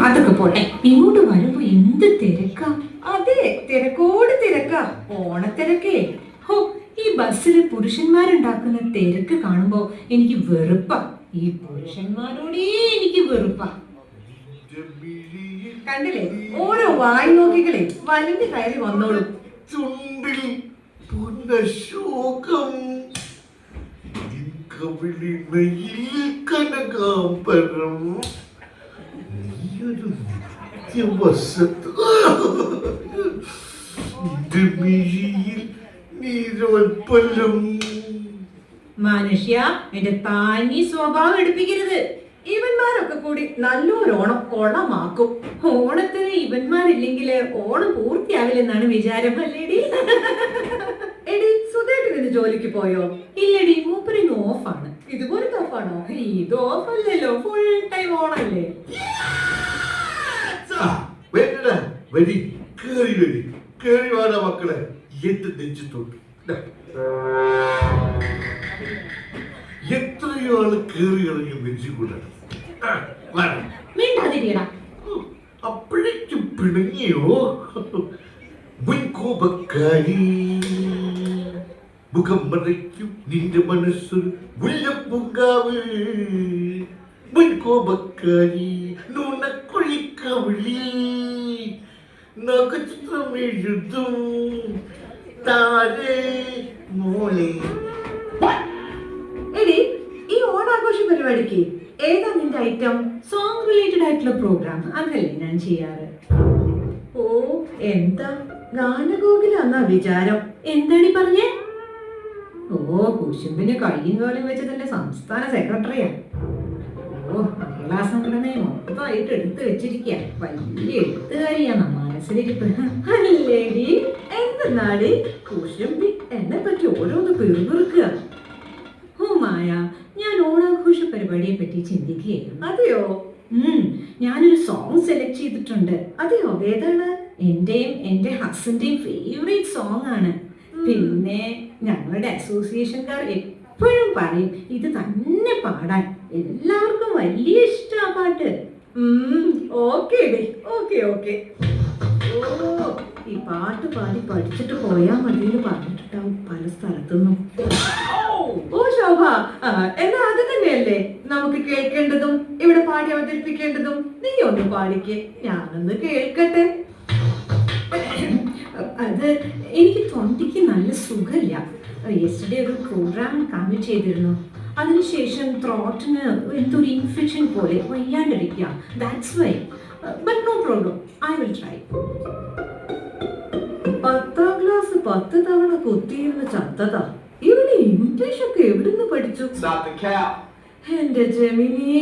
അതൊക്കെ പോട്ടെ, ഇങ്ങോട്ട് വരുമ്പോ എന്ത് തിരക്കാ. അതെ, തിരക്കോട് തിരക്കാ, ഓണത്തിരക്കേ. ഹോ, ഈ ബസ്സില് പുരുഷന്മാരുണ്ടാക്കുന്ന തിരക്ക് കാണുമ്പോ എനിക്ക് വെറുപ്പാ. ഈ പുരുഷന്മാരോടേ എനിക്ക് വെറുപ്പാ. കണ്ടില്ലേ, ഓരോ വായി നോക്കികളെ വലിഞ്ഞു കയറി വന്നോളൂ. ചുണ്ടിൽ പുനഃശോകം, കവിളിണയിൽ കനകാംബരം, നീയൊരു നിത്യവസത്ത്, മിഴിയിൽ നീരോൽപ്പലം. മനുഷ്യ, എന്റെ താങ്ങി സ്വഭാവം എടുപ്പിക്കരുത്. ഇവന്മാരൊക്കെ കൂടി നല്ലൊരു ഓണം കൊളമാക്കും. ഓണത്തിന് ഇവന്മാരില്ലെങ്കില് ഓണം പൂർത്തിയാവില്ലെന്നാണ് വിചാരം, അല്ലേടി? എടി, സുധേട്ടൻ ഇന്ന് ജോലിക്ക് പോയോ? ഇല്ലടി, മൂപ്പരിന്ന് ഓഫാണ്. ഇതുപോലത്തെ ഓഫാണോ? ഇത് ഓഫല്ലല്ലോ, ഫുൾ ടൈം ഓണല്ലേ. കേറി വാടാ മക്കളെ, എന്ത് നെഞ്ചിത്തോട്ട്. എത്രയോ ആള് കേറി ഇറങ്ങി നെഞ്ചിക്കൂടാണ്. മിണ്ടാതിരിയടാ. അപ്പോഴേക്കും പിണങ്ങിയോ മുൻകോപക്കാരി? മുഖം മറയ്ക്കും നിന്റെ മനസ്സൊരു മുല്ലപ്പൂങ്കാവ്. മുൻകോപക്കാരി നുണക്കൊഴിക്കവിളി നഖചിത്രം എഴുതും താരേ മോളെ. എടി, ഈ ഓണാഘോഷ പരിപാടിക്ക് ഏതാ നിന്റെ ഐറ്റം? സോങ് റിലേറ്റഡ് ആയിട്ടുള്ള പ്രോഗ്രാം അതല്ലേ ഞാൻ ചെയ്യാറ്. ഓ, എന്താ ഗാനഗോകുലാന്നാ വിചാരം? എന്താടി പറഞ്ഞേ? ഓ, കുശുമ്പിന് കയ്യും കാലും വെച്ചതിന്റെ സംസ്ഥാന സെക്രട്ടറിയാ. ഓ, മഹിളാ സംഘടനയെ മൊത്തമായിട്ട് എടുത്തു വെച്ചിരിക്കുക. വലിയ എഴുത്തുകാരിയാണ് മനസ്സിലിരിപ്പ്, അല്ലേടി? എന്തെന്നാടി കുശുമ്പി എന്നെ പറ്റി ഓരോന്ന് പിറുപിറുക്കുക? ഓ മായ, ഞാൻ ഓണാഘോഷ പരിപാടിയെ പറ്റി ചിന്തിക്കുകയായിരുന്നു. അതെയോ? ഞാനൊരു സോങ് സെലക്ട് ചെയ്തിട്ടുണ്ട്. അതെയോ? ഏതാണ്? എന്റെയും എന്റെ ഹസ്ബൻഡിന്റെയും ഫേവറേറ്റ് സോങ് ആണ്. പിന്നെ ഞങ്ങളുടെ അസോസിയേഷൻകാർ എപ്പോഴും പറയും ഇത് തന്നെ പാടാൻ. എല്ലാവർക്കും വലിയ ഇഷ്ടമാ പാട്ട്. Okay okay okay. ഓ, ഈ പാട്ട് പാടി പഠിച്ചിട്ട് പോയാ മതിയെന്ന് പറഞ്ഞിട്ടുണ്ടാവും പല സ്ഥലത്തുനിന്നും. ഓ ശോഭ, എന്നാ അത് തന്നെയല്ലേ നമുക്ക് കേൾക്കേണ്ടതും ഇവിടെ പാടി അവതരിപ്പിക്കേണ്ടതും? നീ ഒന്ന് പാടിക്ക്, ഞാനൊന്ന് കേൾക്കട്ടെ. അത് എനിക്ക് തൊണ്ടയ്ക്ക് നല്ല സുഖമില്ല. യെസ്റ്റർഡേ ഒരു പ്രോഗ്രാം കമ്മിറ്റ് ചെയ്തിരുന്നു. അതിനുശേഷം ത്രോട്ടിന് എന്തൊരു ഇൻഫെക്ഷൻ പോലെ വയ്യാണ്ടിരിക്കുക. That's why. But no problem, I will try. 10ാം ക്ലാസ് 10 തവണ കുത്തിയിരുന്ന് ചത്തതാ. ഇവിടെ ഇംഗ്ലീഷ് ഒക്കെ എവിടുന്ന് പഠിച്ചു? Stop the cap. എന്റെ ജെമിനി.